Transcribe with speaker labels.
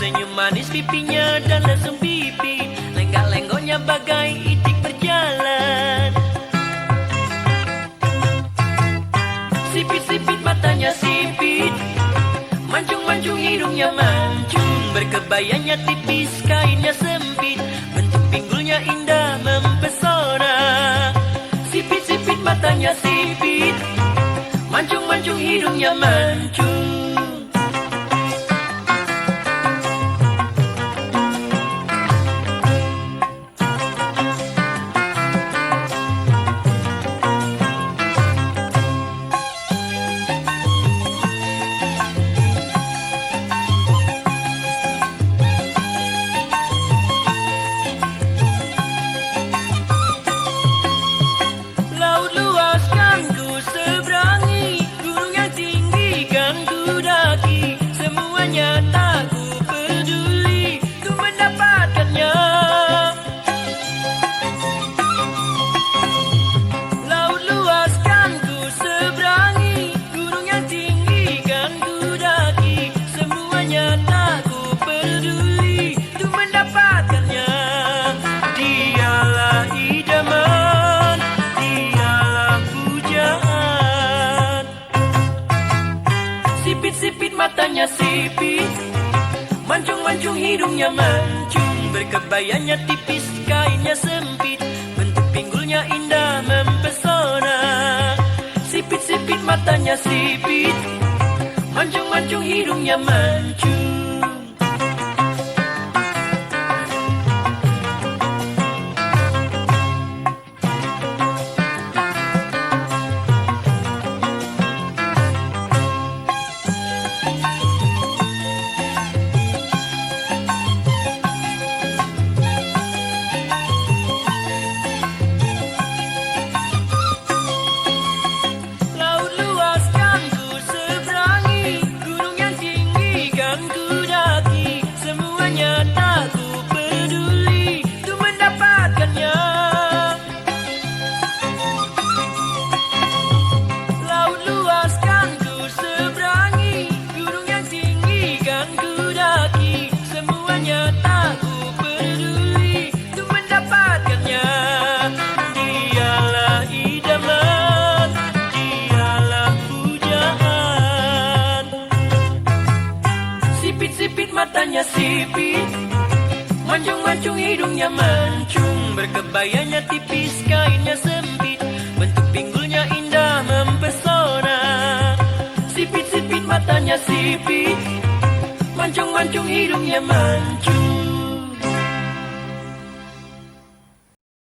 Speaker 1: Senyum manis pipinya dan lesung pipi, lenggak-lenggoknya bagai itik berjalan. Sipit-sipit matanya sipit, mancung-mancung hidungnya mancung. Berkebayanya tipis, kainnya sempit, bentuk pinggulnya indah mempesona. Sipit-sipit matanya sipit, mancung-mancung hidungnya mancung. Tak ku peduli ku mendapatkannya. Laut luas kan ku seberangi, gunung yang tinggi kan ku daki. Semuanya tak ku peduli ku mendapatkannya. Dialah idaman, dialah pujaan. Sipit-sipit matanya sipit, mancung-mancung hidungnya mancung. Berkebayanya tipis, kainnya sempit, bentuk pinggulnya indah mempesona. Sipit-sipit matanya sipit, mancung-mancung hidungnya mancung. Tak ku peduli ku mendapatkannya. Laut luas kan ku seberangi, gunung yang tinggi kan ku daki. Semuanya tak ku peduli ku mendapatkannya. Dialah idaman, dialah pujaan. Sipit-sipit matanya sipit, mancung-mancung hidungnya mancung. Berkebayanya tipis, kainnya sempit, bentuk pinggulnya indah mempesona. Sipit-sipit matanya sipit, mancung-mancung hidungnya mancung.